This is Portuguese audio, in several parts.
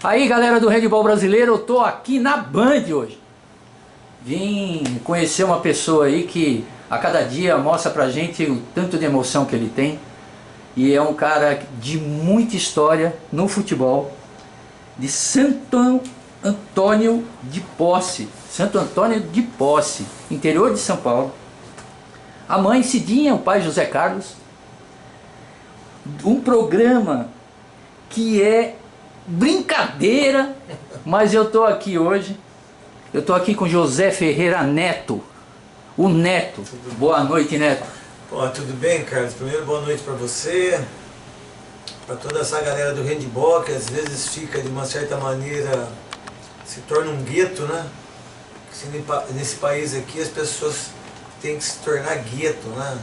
Aí, galera do handebol brasileiro, eu tô aqui na Band hoje. Vim conhecer uma pessoa aí que a cada dia mostra pra gente o tanto de emoção que ele tem. E é um cara de muita história no futebol, de Santo Antônio de Posse. Santo Antônio de Posse, interior de São Paulo. A mãe Cidinha, o pai José Carlos. Um programa que é brincadeira, mas eu tô aqui hoje. Eu tô aqui com José Ferreira Neto, o Neto. Boa noite, Neto. Pô, tudo bem, Carlos? Primeiro, boa noite para você, para toda essa galera do handebol, que às vezes fica de uma certa maneira, se torna um gueto, né? Nesse país aqui as pessoas têm que se tornar gueto, né?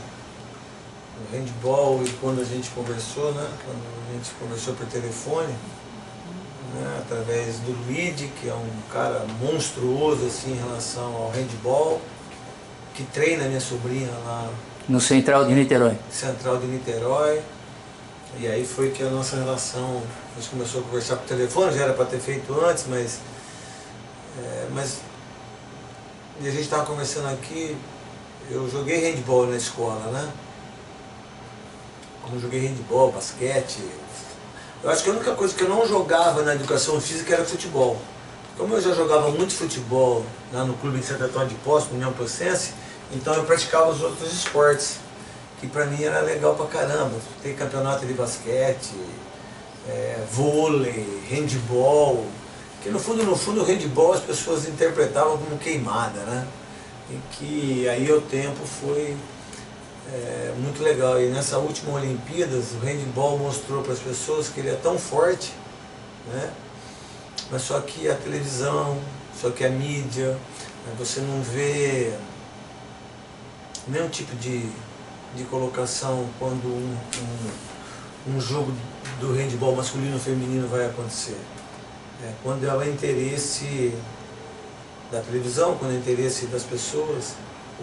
No handebol, e quando a gente conversou, né? Quando a gente conversou por telefone, né? Através do Luigi, que é um cara monstruoso assim em relação ao handebol, que treina minha sobrinha lá no Central de Niterói. Central de Niterói. E aí foi que a nossa relação, a gente começou a conversar por telefone, já era para ter feito antes, mas e a gente estava conversando aqui. Eu joguei handebol na escola, né? Como eu joguei handebol, basquete. Eu acho que a única coisa que eu não jogava na educação física era futebol. Como eu já jogava muito futebol lá no clube de Santo Antônio de Posse, no União Pocense, então eu praticava os outros esportes, que pra mim era legal pra caramba. Tem campeonato de basquete, vôlei, handebol, que no fundo o handebol as pessoas interpretavam como queimada, né? E que aí o tempo foi muito legal. E nessa última Olimpíadas, o handebol mostrou para as pessoas que ele é tão forte, né? Mas só que a televisão, só que a mídia, né? Você não vê nenhum tipo de colocação quando um jogo do handebol masculino ou feminino vai acontecer. Quando é o interesse da televisão, quando é o interesse das pessoas,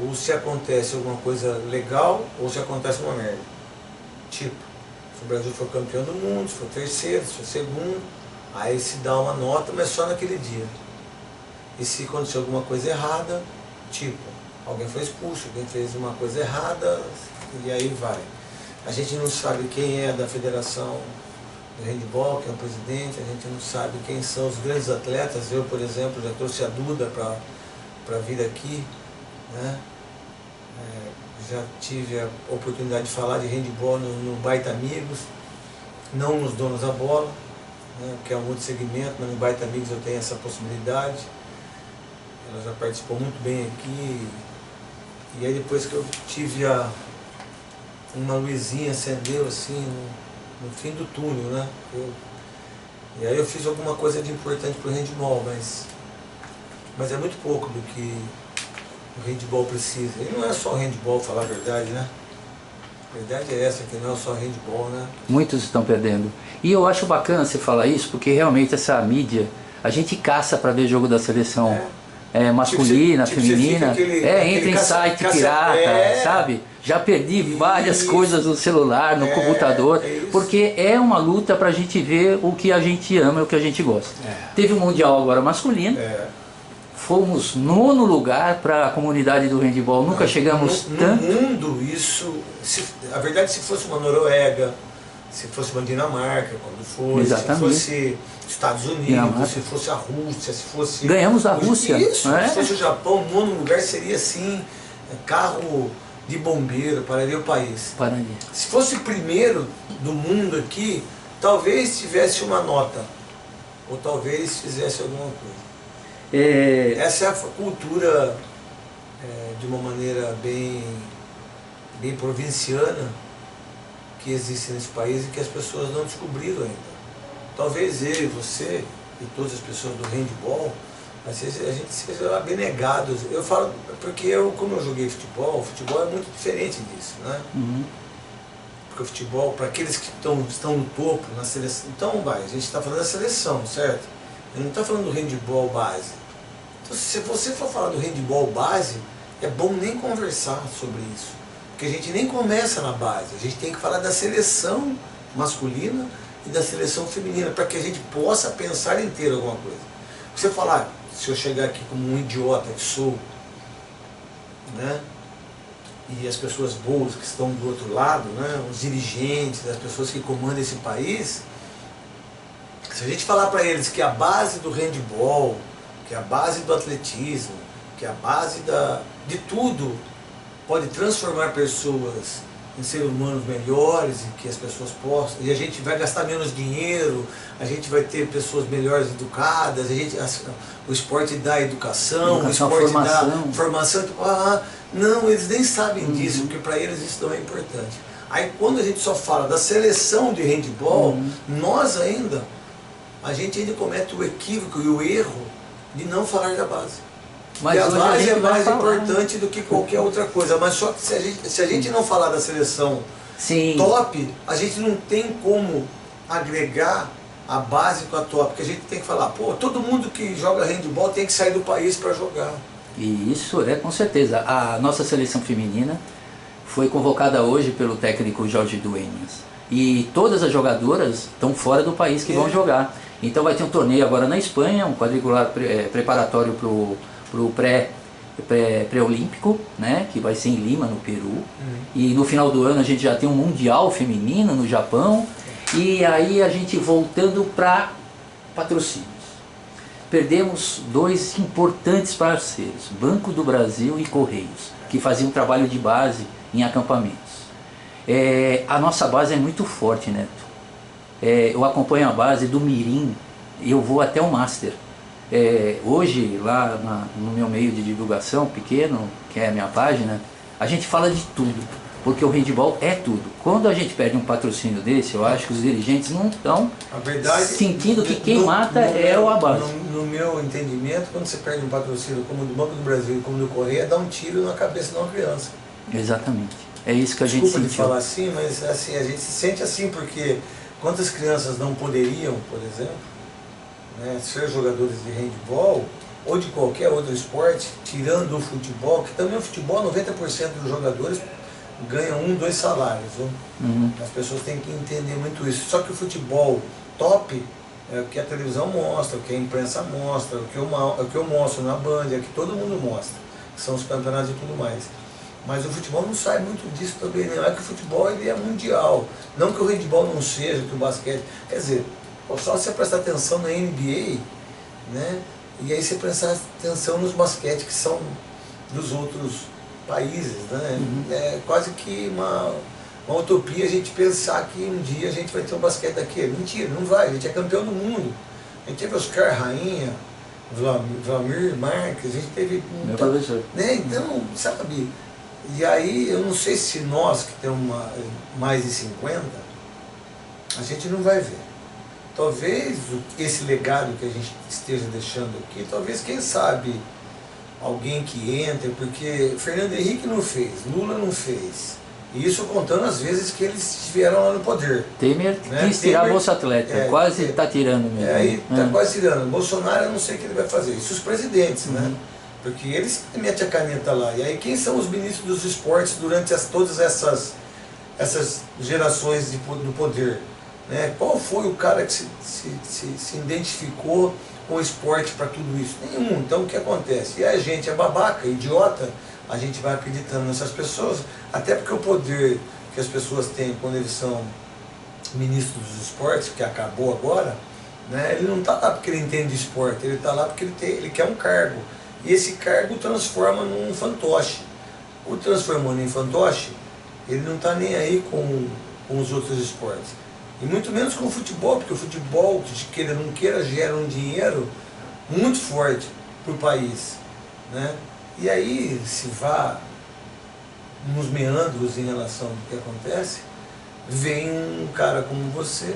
ou se acontece alguma coisa legal, ou se acontece uma merda. Tipo, se o Brasil for campeão do mundo, se for terceiro, se for segundo, aí se dá uma nota, mas só naquele dia. E se acontecer alguma coisa errada, tipo, alguém foi expulso, alguém fez uma coisa errada, e aí vai. A gente não sabe quem é da federação do handebol, quem é o presidente, a gente não sabe quem são os grandes atletas. Eu, por exemplo, já trouxe a Duda para vir aqui, né? Já tive a oportunidade de falar de handebol no Baita Amigos, não nos Donos da Bola, né? Que é um outro segmento, mas no Baita Amigos eu tenho essa possibilidade. Ela já participou muito bem aqui. E aí depois que eu tive uma luzinha acendeu assim no fim do túnel, né? E aí eu fiz alguma coisa de importante para o handebol, mas é muito pouco do que o handebol precisa. E não é só o handebol, falar a verdade, né? A verdade é essa, que não é só handebol, né? Muitos estão perdendo. E eu acho bacana você falar isso, porque realmente essa mídia, a gente caça para ver jogo da seleção masculina, feminina, entra em site pirata, sabe? Já perdi várias coisas no celular, no computador, porque é uma luta pra gente ver o que a gente ama e o que a gente gosta. Teve o Mundial agora masculino, fomos 9º lugar para a comunidade do handebol, nunca chegamos tanto. No mundo, isso, a verdade, se fosse uma Noruega, se fosse uma Dinamarca, quando foi, se fosse Estados Unidos, se fosse a Rússia, se fosse... Ganhamos a Rússia. Isso, se fosse o Japão, o 9º lugar seria assim, carro de bombeiro, pararia o país. Pararia. Se fosse o primeiro do mundo aqui, talvez tivesse uma nota, ou talvez fizesse alguma coisa. Essa é a cultura, de uma maneira bem provinciana, que existe nesse país e que as pessoas não descobriram ainda. Talvez eu, você e todas as pessoas do handebol, a gente seja abnegados. Eu falo porque como eu joguei futebol, o futebol é muito diferente disso, né? Uhum. Porque o futebol, para aqueles que estão no topo, na seleção, então a gente está falando da seleção, certo? A gente não está falando do handebol base. Então, se você for falar do handebol base, é bom nem conversar sobre isso. Porque a gente nem começa na base, a gente tem que falar da seleção masculina e da seleção feminina, para que a gente possa pensar em ter alguma coisa. Você falar, se eu chegar aqui como um idiota que sou, né? E as pessoas boas que estão do outro lado, né? Os dirigentes, as pessoas que comandam esse país, se a gente falar para eles que a base do handball, que a base do atletismo, que a base de tudo pode transformar pessoas em seres humanos melhores e que as pessoas possam, e a gente vai gastar menos dinheiro, a gente vai ter pessoas melhores educadas, o esporte dá educação, o esporte formação. dá formação. Não, eles nem sabem disso, porque para eles isso não é importante. Aí quando a gente só fala da seleção de handball, a gente ainda comete o equívoco e o erro de não falar da base. Mas e a base é mais falar, importante do que qualquer outra coisa. Mas só que se a gente não falar da seleção top, a gente não tem como agregar a base com a top. Porque a gente tem que falar, pô, todo mundo que joga handball tem que sair do país para jogar. E isso é com certeza. A nossa seleção feminina foi convocada hoje pelo técnico Jorge Dueñas. E todas as jogadoras estão fora do país que vão jogar. Então vai ter um torneio agora na Espanha, um quadrangular preparatório para o pré-olímpico, né, que vai ser em Lima, no Peru. E no final do ano a gente já tem um mundial feminino no Japão. E aí a gente voltando para patrocínios. Perdemos dois importantes parceiros, Banco do Brasil e Correios, que faziam um trabalho de base em acampamentos. A nossa base é muito forte, Neto. Eu acompanho a base do Mirim e eu vou até o Master. Hoje, lá no meu meio de divulgação pequeno, que é a minha página, a gente fala de tudo, porque o handball é tudo. Quando a gente perde um patrocínio desse, eu acho que os dirigentes não estão sentindo que quem mata é a base. No meu entendimento, quando você perde um patrocínio como do Banco do Brasil e como do Correia, dá um tiro na cabeça de uma criança. Exatamente. É isso que a gente sentiu. Desculpa de falar assim, mas assim, a gente se sente assim porque quantas crianças não poderiam, por exemplo, né, ser jogadores de handball ou de qualquer outro esporte, tirando o futebol, que também o futebol, 90% dos jogadores ganham 1, 2 salários. As pessoas têm que entender muito isso. Só que o futebol top é o que a televisão mostra, o que a imprensa mostra, o que eu mostro na Band, é o que todo mundo mostra, que são os campeonatos e tudo mais. Mas o futebol não sai muito disso também, não. É que o futebol ele é mundial. Não que o handball não seja, que o basquete. Quer dizer, só você prestar atenção na NBA, né? E aí você prestar atenção nos basquetes que são dos outros países, né? É quase que uma utopia a gente pensar que um dia a gente vai ter um basquete daquele. Mentira, não vai. A gente é campeão do mundo. A gente teve Oscar Rainha, Vlamir Marques, a gente teve... Meu professor. Né? Então, sabe... E aí, eu não sei se nós que temos mais de 50, a gente não vai ver. Talvez esse legado que a gente esteja deixando aqui, talvez, quem sabe, alguém que entre, porque Fernando Henrique não fez, Lula não fez. E isso contando as vezes que eles estiveram lá no poder. Temer quis tirar a Bolsa Atleta, quase está tirando mesmo. Aí está quase tirando. Bolsonaro, eu não sei o que ele vai fazer. Isso os presidentes, né? Porque eles metem a caneta lá. E aí quem são os ministros dos esportes durante todas essas gerações do poder? Né? Qual foi o cara que se identificou com o esporte para tudo isso? Nenhum. Então o que acontece? E a gente é babaca, idiota, a gente vai acreditando nessas pessoas, até porque o poder que as pessoas têm quando eles são ministros dos esportes, que acabou agora, né? Ele não está lá porque ele entende de esporte, ele está lá porque ele quer um cargo. E esse cargo transforma num fantoche. O transformando em fantoche, ele não está nem aí com os outros esportes. E muito menos com o futebol, porque o futebol, queira ou não queira, gera um dinheiro muito forte para o país. Né? E aí, se vá nos meandros em relação ao que acontece, vem um cara como você,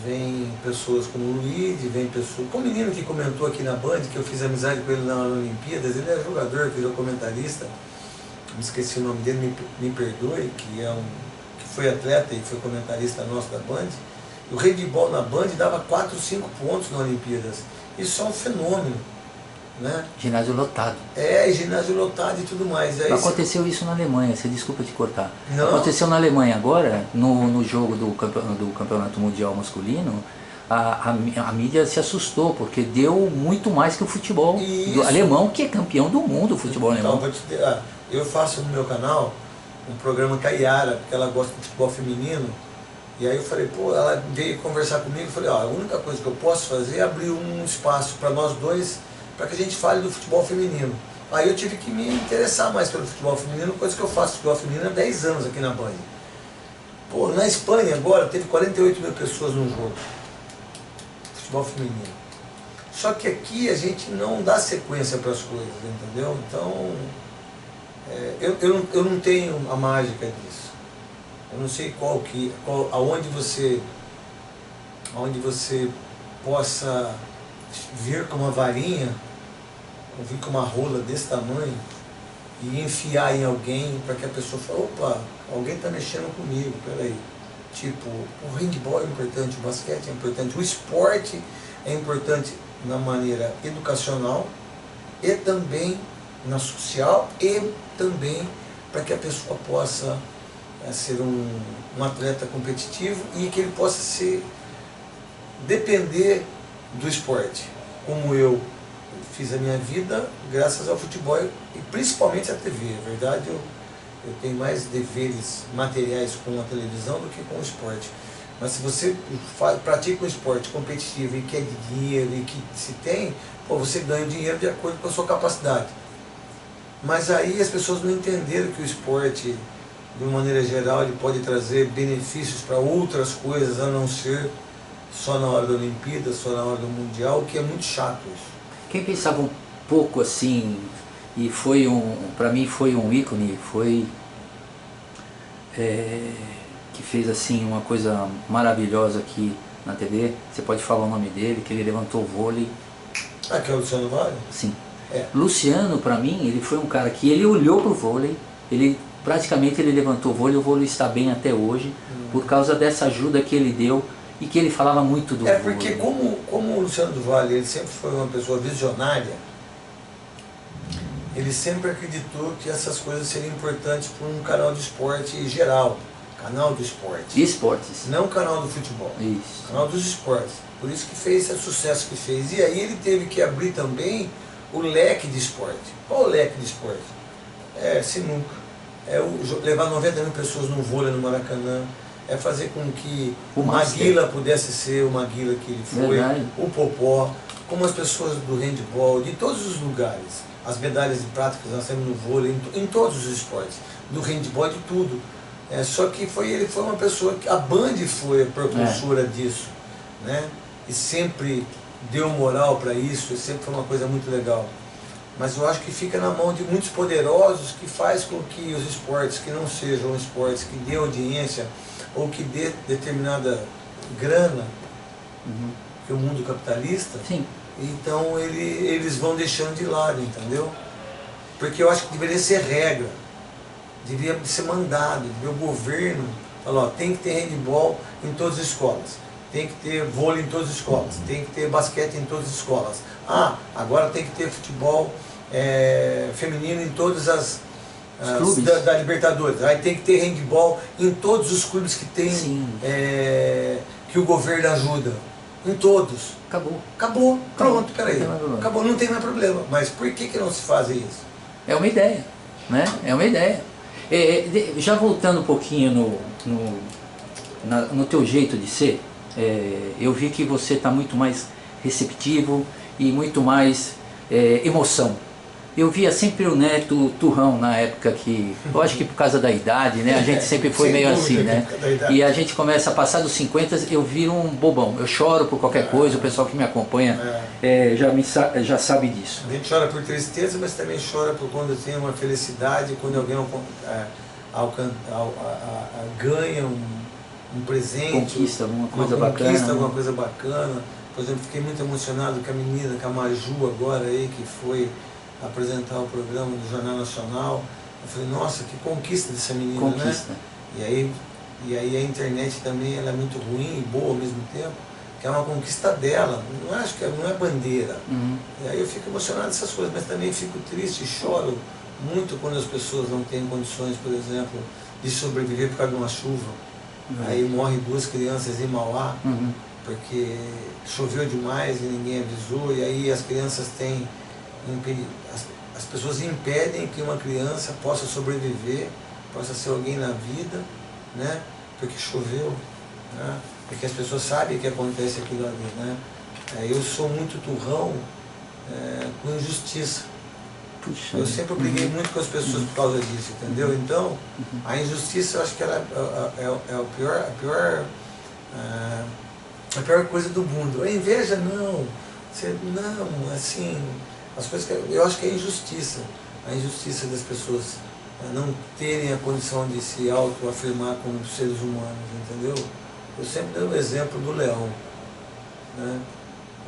vem pessoas como o Luiz, vem pessoas... O menino que comentou aqui na Band, que eu fiz amizade com ele na Olimpíadas, ele é jogador, virou comentarista, me esqueci o nome dele, me perdoe, que foi atleta e foi comentarista nosso da Band. E o handball na Band dava 4, 5 pontos na Olimpíadas. Isso é um fenômeno. né? Ginásio lotado. É, ginásio lotado e tudo mais. Aí aconteceu isso na Alemanha, você desculpa te cortar. Não? Aconteceu na Alemanha agora, no jogo do campeonato mundial masculino, a mídia se assustou, porque deu muito mais que o futebol do alemão, que é campeão do mundo, o futebol alemão. Eu faço no meu canal um programa com a Yara, porque ela gosta de futebol feminino. E aí eu falei, pô, ela veio conversar comigo e falei, ó, a única coisa que eu posso fazer é abrir um espaço para nós dois, para que a gente fale do futebol feminino. Aí eu tive que me interessar mais pelo futebol feminino, coisa que eu faço futebol feminino há 10 anos aqui na Band. Pô, na Espanha agora teve 48 mil pessoas no jogo. Futebol feminino. Só que aqui a gente não dá sequência para as coisas, entendeu? Então, eu não tenho a mágica disso. Eu não sei aonde você possa vir com uma varinha, ou vir com uma rola desse tamanho e enfiar em alguém para que a pessoa fale, opa, alguém está mexendo comigo, peraí. Tipo, o handball é importante, o basquete é importante, o esporte é importante na maneira educacional e também na social e também para que a pessoa possa ser um atleta competitivo e que ele possa depender do esporte, como eu fiz a minha vida graças ao futebol e principalmente à TV. Na verdade, eu tenho mais deveres materiais com a televisão do que com o esporte. Mas se você pratica um esporte competitivo e quer dinheiro e que se tem, pô, você ganha dinheiro de acordo com a sua capacidade. Mas aí as pessoas não entenderam que o esporte, de uma maneira geral, ele pode trazer benefícios para outras coisas, a não ser só na hora da Olimpíada, só na hora do Mundial, o que é muito chato isso. Quem pensava um pouco assim, e para mim foi um ícone, que fez assim uma coisa maravilhosa aqui na TV, você pode falar o nome dele, que ele levantou o vôlei. Ah, que é o Luciano Vale? Sim. Luciano, para mim, ele foi um cara que ele olhou para o vôlei, praticamente ele levantou o vôlei está bem até hoje, por causa dessa ajuda que ele deu e que ele falava muito do vôlei. Porque como o Luciano do Vale, ele sempre foi uma pessoa visionária, ele sempre acreditou que essas coisas seriam importantes para um canal de esporte geral, canal do esporte. Esportes. Não o canal do futebol. Isso. Canal dos esportes. Por isso que fez esse sucesso que fez. E aí ele teve que abrir também o leque de esporte. Qual o leque de esporte? Sinuca. Levar 90 mil pessoas no vôlei no Maracanã. É fazer com que o Maguila pudesse ser o Maguila que ele foi. Verdade. O Popó. Como as pessoas do handball, de todos os lugares. As medalhas de prata que nós temos no vôlei, em todos os esportes. Do handball, de tudo. Só que ele foi uma pessoa que a Band foi a propulsora disso, né? E sempre deu moral para isso, e sempre foi uma coisa muito legal. Mas eu acho que fica na mão de muitos poderosos que faz com que os esportes que não sejam esportes que dê audiência ou que dê determinada grana, que o mundo capitalista, sim. Então eles vão deixando de lado, entendeu? Porque eu acho que deveria ser regra. Devia ser mandado, o governo falar, tem que ter handball em todas as escolas, tem que ter vôlei em todas as escolas, tem que ter basquete em todas as escolas. Agora tem que ter futebol feminino em todas as clubes da Libertadores. Aí tem que ter handball em todos os clubes que tem, que o governo ajuda. Em todos. Acabou. Pronto, peraí. Acabou, não tem mais problema. Mas por que não se faz isso? É uma ideia, né? É uma ideia. Já voltando um pouquinho no teu jeito de ser, eu vi que você está muito mais receptivo e muito mais emoção. Eu via sempre o Neto turrão na época que, eu acho que por causa da idade, né? A gente sempre foi meio assim, né? E a gente começa a passar dos 50, eu viro um bobão. Eu choro por qualquer coisa, o pessoal que me acompanha já sabe disso. A gente chora por tristeza, mas também chora por quando tem uma felicidade, quando alguém ganha um presente, conquista alguma coisa bacana. Por exemplo, fiquei muito emocionado com a menina, com a Maju agora aí, que foi apresentar o programa do Jornal Nacional. Eu falei, nossa, que conquista dessa menina, né? E aí a internet também ela é muito ruim e boa ao mesmo tempo. que é uma conquista dela, não acho que não é bandeira. E aí eu fico emocionado dessas coisas, mas também fico triste e choro muito quando as pessoas não têm condições, por exemplo, de sobreviver por causa de uma chuva. Aí morrem 2 crianças em Mauá, porque choveu demais e ninguém avisou, e aí as crianças têm... As pessoas impedem que uma criança possa sobreviver, possa ser alguém na vida, né? Porque choveu, né? Porque as pessoas sabem que acontece aquilo ali, né? Eu sou muito turrão com injustiça. Puxa, eu sempre briguei muito com as pessoas por causa disso, entendeu? Então, a injustiça, eu acho que ela é a pior coisa do mundo. A inveja, não. Não, assim, as coisas que eu acho que é injustiça. A injustiça das pessoas não terem a condição de se autoafirmar como seres humanos, entendeu? Eu sempre dou o exemplo do leão, né?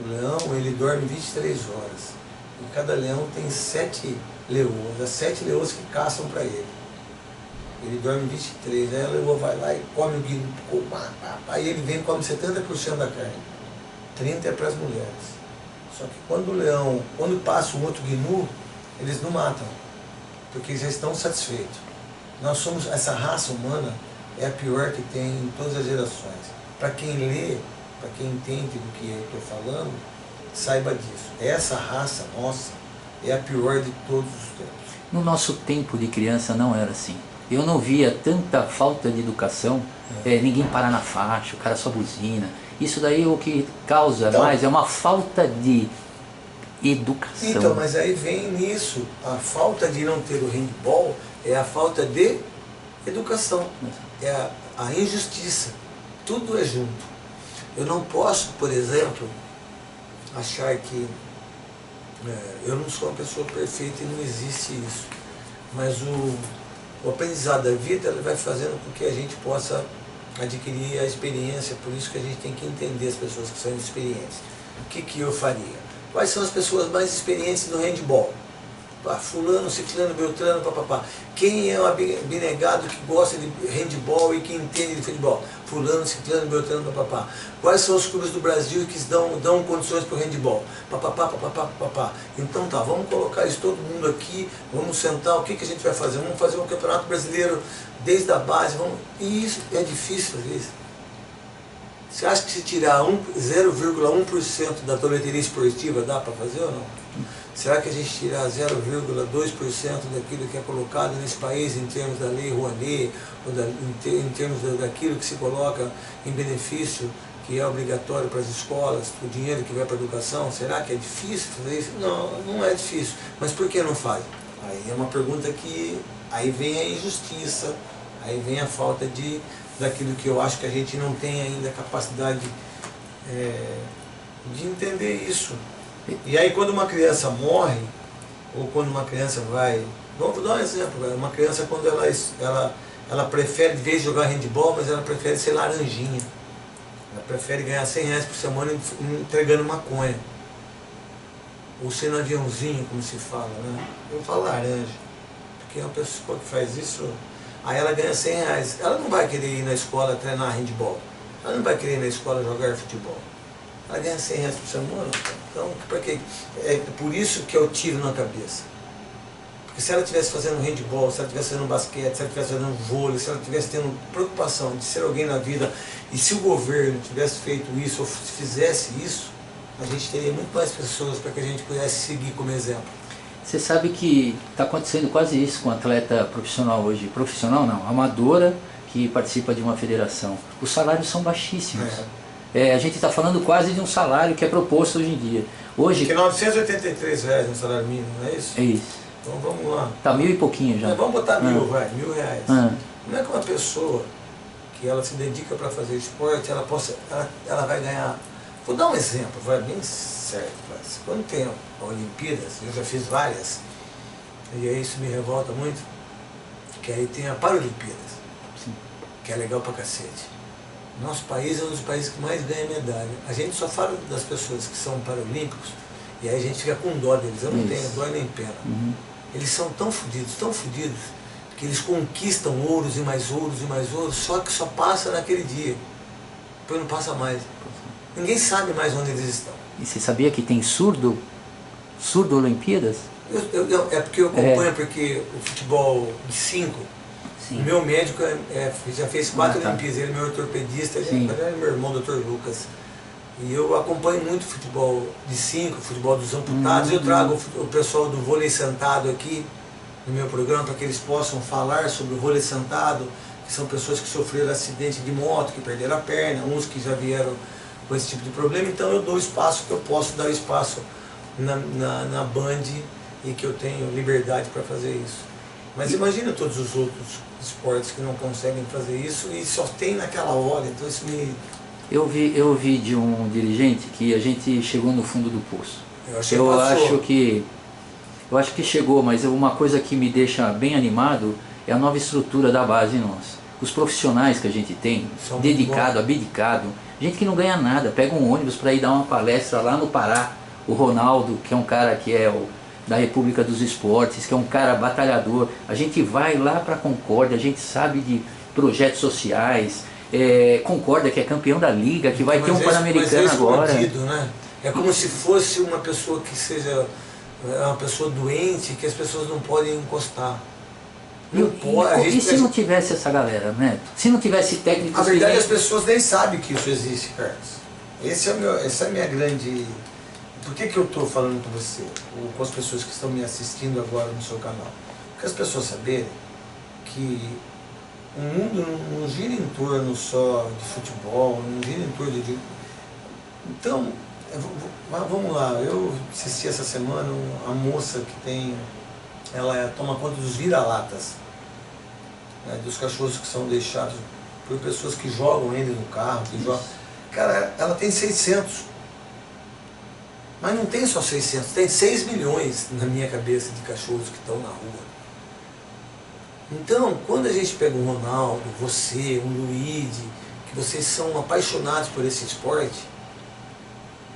O leão, ele dorme 23 horas. E cada leão tem 7 leoas, as 7 leoas que caçam para ele. Ele dorme 23, aí a leoa vai lá e come o guinu, aí ele vem e come 70% da carne. 30% é para as mulheres. Só que quando passa um outro gnu, eles não matam, porque eles já estão satisfeitos. Nós somos, essa raça humana é a pior que tem em todas as gerações. Para quem lê, para quem entende do que eu estou falando, saiba disso. Essa raça nossa é a pior de todos os tempos. No nosso tempo de criança não era assim. Eu não via tanta falta de educação, ninguém para na faixa, o cara só buzina. Isso daí o que causa mais é uma falta de educação. Então, mas aí vem nisso, a falta de não ter o handball é a falta de educação, é a injustiça, tudo é junto. Eu não posso, por exemplo, achar que eu não sou uma pessoa perfeita e não existe isso, mas o aprendizado da vida ele vai fazendo com que a gente possa adquirir a experiência, por isso que a gente tem que entender as pessoas que são experientes. O que eu faria? Quais são as pessoas mais experientes no handball? Fulano, ciclano, beltrano, papapá. Quem é o abnegado que gosta de handball e que entende de futebol? Fulano, ciclano, beltrano, papapá. Quais são os clubes do Brasil que dão condições para o handball? Papapá, papapá, papapá. Então tá, vamos colocar isso todo mundo aqui, vamos sentar, o que a gente vai fazer? Vamos fazer um campeonato brasileiro desde a base, e isso é difícil às vezes. Você acha que se tirar 0,1% da bilheteria esportiva dá para fazer ou não? Será que a gente tirar 0,2% daquilo que é colocado nesse país em termos da lei Rouanet, ou em termos daquilo que se coloca em benefício, que é obrigatório para as escolas, o dinheiro que vai para a educação, será que é difícil fazer isso? Não, não é difícil. Mas por que não faz? Aí é uma pergunta que... Aí vem a injustiça, aí vem a falta daquilo que eu acho que a gente não tem ainda capacidade de entender isso. E aí quando uma criança morre, ou quando uma criança vai... Vamos dar um exemplo, uma criança quando ela prefere, de vez de jogar handball, mas ela prefere ser laranjinha. Ela prefere ganhar R$100 por semana entregando maconha. Ou sendo aviãozinho, como se fala, né? Eu falo laranja, porque uma pessoa que faz isso, aí ela ganha R$100. Ela não vai querer ir na escola treinar handball. Ela não vai querer ir na escola jogar futebol. Ela ganha R$100 por semana. Então, é por isso que eu tiro na cabeça. Porque se ela estivesse fazendo handball, se ela estivesse fazendo basquete, se ela estivesse fazendo vôlei, se ela estivesse tendo preocupação de ser alguém na vida, e se o governo tivesse feito isso, ou se fizesse isso, a gente teria muito mais pessoas para que a gente pudesse seguir como exemplo. Você sabe que está acontecendo quase isso com atleta profissional hoje. Profissional não, amadora que participa de uma federação. Os salários são baixíssimos. A gente está falando quase de um salário que é proposto hoje em dia. Hoje... Que R$983 no salário mínimo, não é isso? É isso. Então vamos lá. Tá 1.000 e pouquinho já. Vamos botar R$1.000, R$1.000. Não é que uma pessoa que ela se dedica para fazer esporte, ela vai ganhar... Vou dar um exemplo, vai bem certo. Quando tem Olimpíadas, eu já fiz várias, e aí isso me revolta muito, que aí tem a Paralimpíadas, que é legal pra cacete. Nosso país é um dos países que mais ganha medalha. A gente só fala das pessoas que são paralímpicos, e aí a gente fica com dó deles. Eu não tenho dó nem pena. Eles são tão fodidos, que eles conquistam ouros e mais ouros e mais ouros, só que só passa naquele dia. Depois não passa mais. Ninguém sabe mais onde eles estão. E você sabia que tem surdo Olimpíadas? É porque eu acompanho, porque o futebol de 5, o meu médico já fez 4 Olimpíadas, ele é meu ortopedista, ele é meu irmão, Dr. Lucas. E eu acompanho muito futebol de 5, futebol dos amputados. Eu trago o pessoal do vôlei sentado aqui no meu programa para que eles possam falar sobre o vôlei sentado, que são pessoas que sofreram acidente de moto, que perderam a perna, uns que já vieram com esse tipo de problema. Então eu dou espaço que eu posso dar espaço na Band e que eu tenho liberdade para fazer isso. Mas imagina todos os outros esportes que não conseguem fazer isso e só tem naquela hora, então isso me... Eu vi de um dirigente que a gente chegou no fundo do poço. Eu acho que chegou, mas uma coisa que me deixa bem animado é a nova estrutura da base nossa. Os profissionais que a gente tem, dedicado, abdicado, gente que não ganha nada, pega um ônibus para ir dar uma palestra lá no Pará. O Ronaldo, que é um cara que é da República dos Esportes, que é um cara batalhador. A gente vai lá para Concórdia, a gente sabe de projetos sociais, Concórdia, que é campeão da Liga, que vai ter um Pan-Americano agora. Né? É como se fosse uma pessoa que seja uma pessoa doente, que as pessoas não podem encostar. E se não tivesse essa galera, Neto? Se não tivesse técnicos... Na verdade, as pessoas nem sabem que isso existe, Carlos. Essa é a minha grande... Por que eu estou falando com você, ou com as pessoas que estão me assistindo agora no seu canal? Porque as pessoas saberem que o mundo não gira em torno só de futebol, não gira em torno de... Então, vamos lá, eu assisti essa semana a moça que tem... Ela toma conta dos vira-latas, né, dos cachorros que são deixados por pessoas que jogam ele no carro, que jogam... Cara, ela tem 600. Mas não tem só 600, tem 6 milhões na minha cabeça de cachorros que estão na rua. Então, quando a gente pega um Ronaldo, você, um Luigi, que vocês são apaixonados por esse esporte,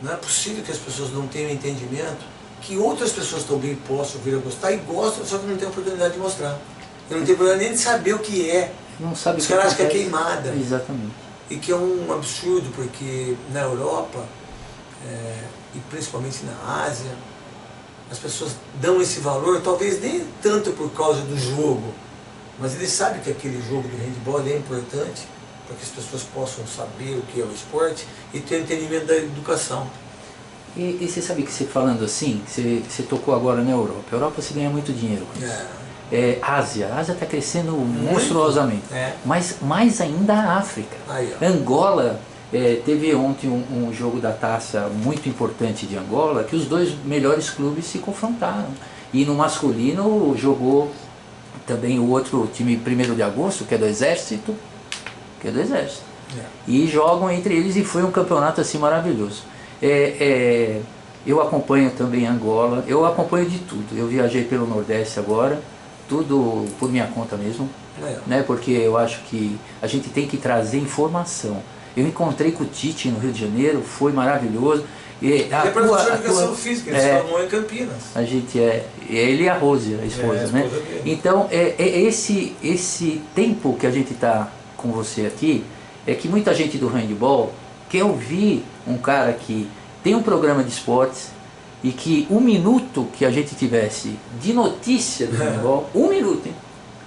não é possível que as pessoas não tenham entendimento que outras pessoas também possam vir a gostar e gostam, só que não tem oportunidade de mostrar. Eu não tenho problema nem de saber o que é. Não sabe. Os caras acham que é queimada. Exatamente. E que é um absurdo, porque na Europa... e principalmente na Ásia, as pessoas dão esse valor, talvez nem tanto por causa do jogo, mas eles sabem que aquele jogo do handball é importante para que as pessoas possam saber o que é o esporte e ter entendimento da educação. E você sabe que você falando assim, você tocou agora na Europa. A Europa se ganha muito dinheiro com isso. A Ásia está crescendo monstruosamente, mas mais ainda a África. Angola... teve ontem um jogo da taça muito importante de Angola, que os dois melhores clubes se confrontaram. E no masculino jogou também o outro time 1º de agosto, que é do Exército. E jogam entre eles e foi um campeonato assim maravilhoso. Eu acompanho também Angola, eu acompanho de tudo. Eu viajei pelo Nordeste agora, tudo por minha conta mesmo, né? Porque eu acho que a gente tem que trazer informação. Eu encontrei com o Tite no Rio de Janeiro, foi maravilhoso. Ele é professor de educação física, ele se formou em Campinas. A gente ele e a Rose, a esposa, né? Dele. Então, esse tempo que a gente está com você aqui, é que muita gente do handball quer ouvir um cara que tem um programa de esportes e que 1 minuto que a gente tivesse de notícia do handball, 1 minuto, hein?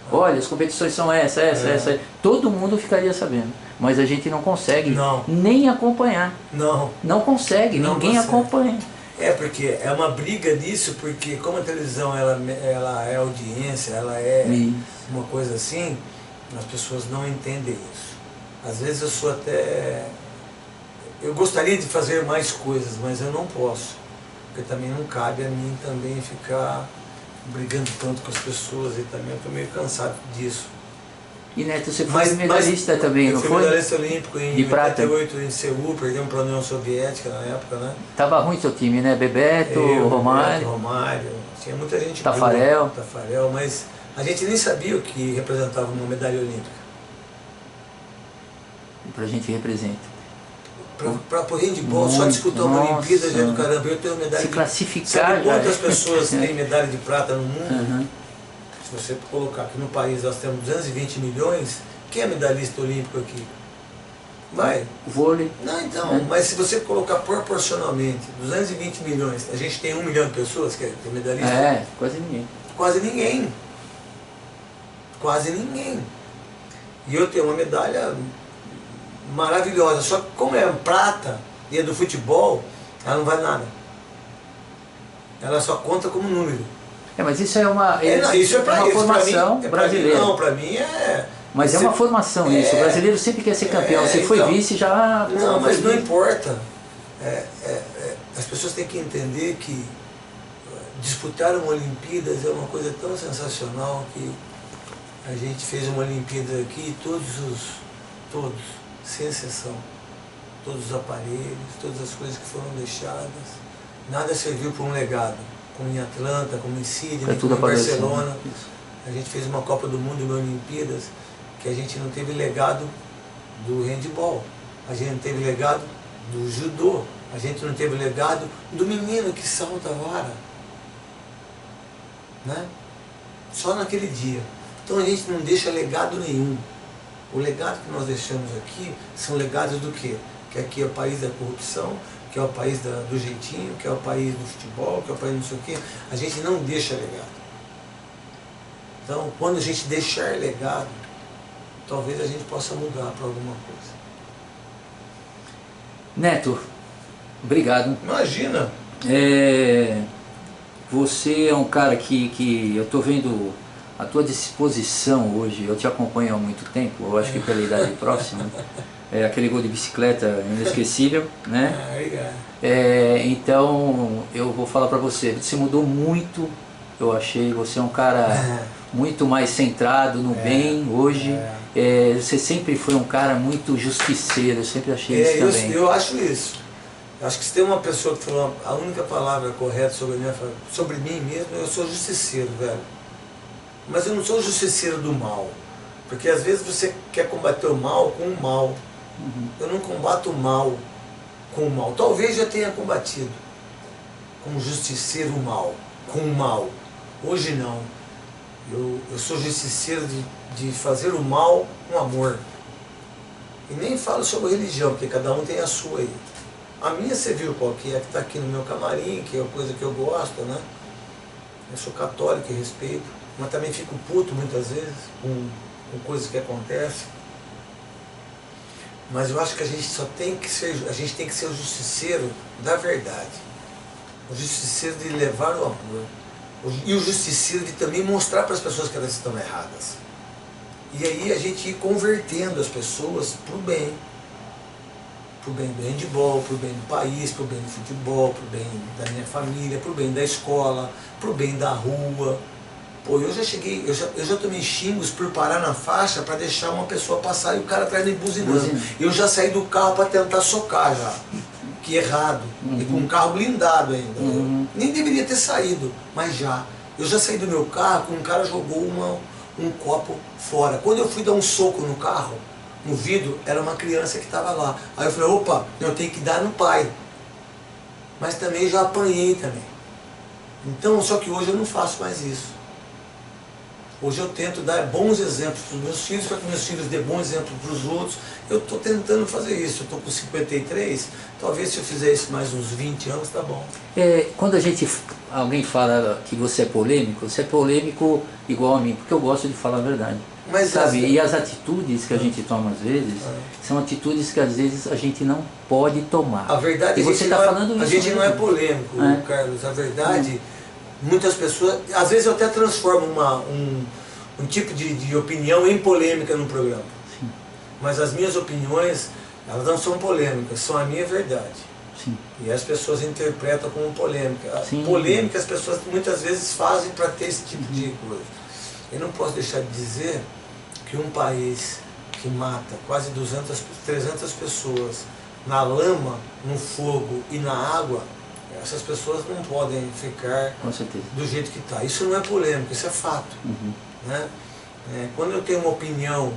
Olha, as competições são essa, todo mundo ficaria sabendo. Mas a gente não consegue nem acompanhar. Não consegue, ninguém acompanha. Porque é uma briga disso, porque como a televisão ela é audiência, ela é uma coisa assim, as pessoas não entendem isso. Às vezes eu sou até... Eu gostaria de fazer mais coisas, mas eu não posso. Porque também não cabe a mim também ficar brigando tanto com as pessoas e também eu estou meio cansado disso. E Neto, você foi medalhista também, não foi? Eu fui medalhista olímpico em de prata. 88 em Seul, perdemos para a União Soviética na época, né? Tava ruim seu time, né? Bebeto, Romário, tinha muita gente Tafarel, mas a gente nem sabia o que representava uma medalha olímpica. E pra gente representa. Para o handball, só disputar uma Olimpíada já do caramba, eu tenho medalha se classificar. Sabe quantas pessoas têm medalha de prata no mundo? Se você colocar aqui no país nós temos 220 milhões, quem é medalhista olímpico aqui? Vai. Vôlei. Não, então, mas se você colocar proporcionalmente 220 milhões, a gente tem 1 milhão de pessoas que é medalhista? Quase ninguém. Quase ninguém. Quase ninguém. E eu tenho uma medalha maravilhosa, só que como é prata e é do futebol, ela não vale nada. Ela só conta como número. Mas isso é uma, isso é uma formação brasileira. Não, para mim é... Mas é uma formação isso. O brasileiro sempre quer ser campeão. Se foi então, vice, já... Não, mas não importa. As pessoas têm que entender que disputar uma Olimpíadas é uma coisa tão sensacional que a gente fez uma Olimpíada aqui e todos, sem exceção, todos os aparelhos, todas as coisas que foram deixadas, nada serviu para um legado. Como em Atlanta, como em Sydney, como em Barcelona. A gente fez uma Copa do Mundo e uma Olimpíadas que a gente não teve legado do handball, a gente não teve legado do judô, a gente não teve legado do menino que salta a vara. Né? Só naquele dia. Então a gente não deixa legado nenhum. O legado que nós deixamos aqui são legados do quê? Que aqui é o país da corrupção, que é o país do jeitinho, que é o país do futebol, que é o país não sei o quê. A gente não deixa legado. Então, quando a gente deixar legado, talvez a gente possa mudar para alguma coisa. Neto, obrigado. Imagina! Você é um cara que eu estou vendo a tua disposição hoje. Eu te acompanho há muito tempo, eu acho que pela idade próxima. Aquele gol de bicicleta inesquecível, né? Obrigado. Então, eu vou falar para você mudou muito, eu achei. Você é um cara muito mais centrado no bem hoje. Você sempre foi um cara muito justiceiro, eu sempre achei isso também. Eu acho isso. Eu acho que se tem uma pessoa que falou a única palavra correta sobre mim mesmo, eu sou justiceiro, velho. Mas eu não sou justiceiro do mal. Porque às vezes você quer combater o mal com o mal. Eu não combato o mal com o mal. Talvez já tenha combatido como justiceiro o mal, com o mal. Hoje não. Eu sou justiceiro de fazer o mal com amor. E nem falo sobre religião, porque cada um tem a sua aí. A minha você viu qual que é, que está aqui no meu camarim, que é uma coisa que eu gosto, né? Eu sou católico e respeito, mas também fico puto muitas vezes com coisas que acontecem. Mas eu acho que a gente tem que ser o justiceiro da verdade. O justiceiro de levar o amor. E o justiceiro de também mostrar para as pessoas que elas estão erradas. E aí a gente ir convertendo as pessoas para o bem. Para o bem do handball, para o bem do país, para o bem do futebol, para o bem da minha família, para o bem da escola, para o bem da rua. Pô, eu já tomei xingos por parar na faixa para deixar uma pessoa passar e o cara atrás de mim buzinando. Eu já saí do carro para tentar socar já, que errado, e com um carro blindado ainda. Nem deveria ter saído, mas já. Eu já saí do meu carro, um cara jogou um copo fora. Quando eu fui dar um soco no carro, no vidro, era uma criança que estava lá. Aí eu falei, opa, eu tenho que dar no pai. Mas também já apanhei também. Então, só que hoje eu não faço mais isso. Hoje eu tento dar bons exemplos para os meus filhos, para que meus filhos dêem bons exemplos para os outros. Eu estou tentando fazer isso. Eu estou com 53, talvez se eu fizer isso mais uns 20 anos, tá bom. Quando alguém fala que você é polêmico igual a mim, porque eu gosto de falar a verdade. Mas sabe? E as atitudes que a gente toma às vezes, são atitudes que às vezes a gente não pode tomar. A verdade e você está falando isso. A gente não é polêmico, Carlos. A verdade... Muitas pessoas, às vezes eu até transformo um tipo de opinião em polêmica no programa. Sim. Mas as minhas opiniões, elas não são polêmicas, são a minha verdade. Sim. E as pessoas interpretam como polêmica. Sim. Polêmica as pessoas muitas vezes fazem para ter esse tipo de coisa. Eu não posso deixar de dizer que um país que mata quase 300 pessoas na lama, no fogo e na água, essas pessoas não podem ficar do jeito que está. Isso não é polêmico, isso é fato. Né? Quando eu tenho uma opinião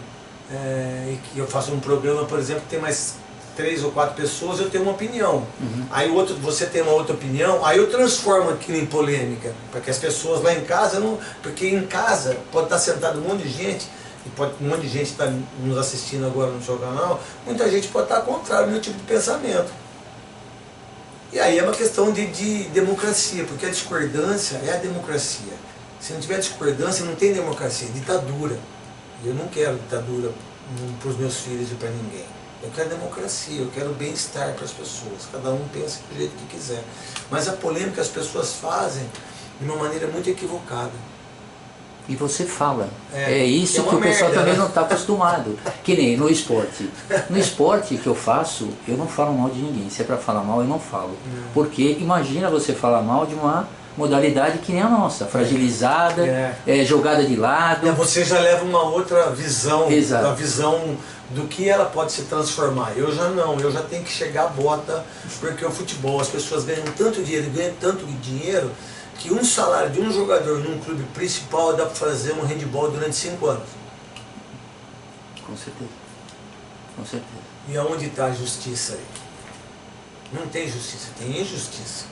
e que eu faço um programa, por exemplo, que tem mais 3 ou 4 pessoas, eu tenho uma opinião. Aí você tem uma outra opinião, aí eu transformo aquilo em polêmica, para que as pessoas lá em casa, porque em casa pode estar sentado um monte de gente e pode, um monte de gente está nos assistindo agora no seu canal, muita gente pode estar contrário ao meu tipo de pensamento. E aí é uma questão de democracia, porque a discordância é a democracia. Se não tiver discordância, não tem democracia, é ditadura. E eu não quero ditadura para os meus filhos e para ninguém. Eu quero democracia, eu quero bem-estar para as pessoas. Cada um pensa do jeito que quiser. Mas a polêmica as pessoas fazem de uma maneira muito equivocada. E você fala. É isso que o pessoal também não está acostumado. Que nem no esporte. No esporte que eu faço, eu não falo mal de ninguém. Se é para falar mal, eu não falo. Porque imagina você falar mal de uma modalidade que nem a nossa, fragilizada, jogada de lado. Você já leva uma outra visão, exato, a visão do que ela pode se transformar. Eu já não, eu já tenho que chegar à bota, porque o futebol, as pessoas ganham tanto dinheiro, que um salário de um jogador num clube principal dá para fazer um handball durante 5 anos. Com certeza. Com certeza. E aonde está a justiça aí? Não tem justiça, tem injustiça.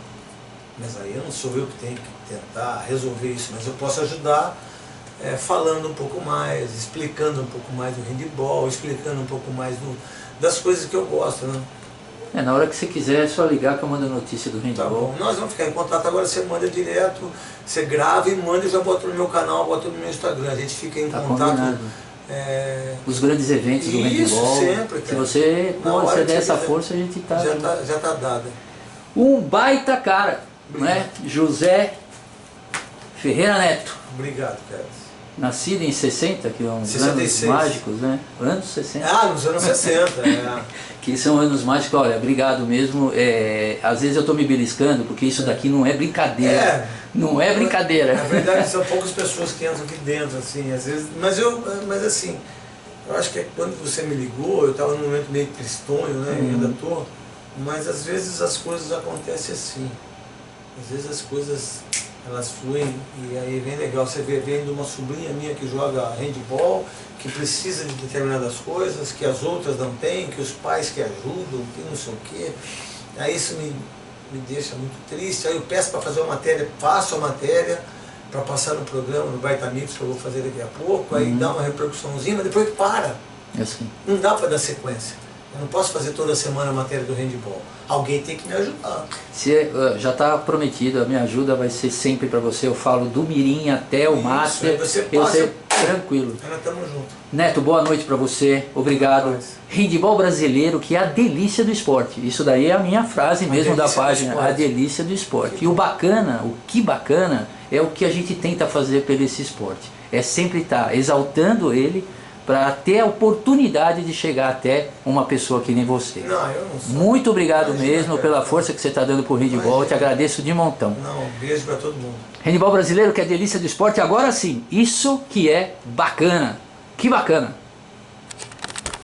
Mas aí não sou eu que tenho que tentar resolver isso, mas eu posso ajudar falando um pouco mais, explicando um pouco mais do handball, explicando um pouco mais das coisas que eu gosto, né? Na hora que você quiser, é só ligar que eu mando a notícia do handball. Tá bom, nós vamos ficar em contato agora, você manda direto, você grava e manda, eu já boto no meu canal, boto no meu Instagram, a gente fica em contato. Os grandes eventos do handball, sempre, cara. Se você der essa força, a gente tá... Já tá dada. Um baita cara, né? José Ferreira Neto. Obrigado, Carlos. Nascido em 60, que são 66. anos mágicos, né? Anos 60. Nos anos 60, Que são anos mágicos. Olha, obrigado mesmo. Às vezes eu estou me beliscando, porque isso daqui não é brincadeira. Não é brincadeira. Na verdade, são poucas pessoas que entram aqui dentro, assim, às vezes. Mas assim, eu acho que quando você me ligou, eu estava num momento meio tristonho, né? Ainda tô. Mas às vezes as coisas acontecem assim. Às vezes as coisas, elas fluem e aí vem legal. Você vem de uma sobrinha minha que joga handball, que precisa de determinadas coisas, que as outras não têm, que os pais que ajudam, que não sei o quê. Aí isso me deixa muito triste. Aí eu peço para fazer uma matéria, faço a matéria para passar no programa, no Baita Mix, que eu vou fazer daqui a pouco, aí dá uma repercussãozinha, mas depois para. Assim. Não dá para dar sequência. Eu não posso fazer toda semana a matéria do handball. Alguém tem que me ajudar. Já está prometido, a minha ajuda vai ser sempre para você. Eu falo do Mirim até o Master. Você tranquilo. Nós estamos juntos. Neto, boa noite para você. Obrigado. Handball brasileiro, que é a delícia do esporte. Isso daí é a minha frase mesmo da página. A delícia do esporte. E o bacana, o que bacana, é o que a gente tenta fazer pelo esse esporte. É sempre estar exaltando ele, para ter a oportunidade de chegar até uma pessoa que nem você. Não, eu não sou. Muito obrigado mesmo pela força que você está dando para o handball, eu te agradeço de montão. Um beijo para todo mundo. Handball brasileiro, que é a delícia do esporte, agora sim, isso que é bacana. Que bacana!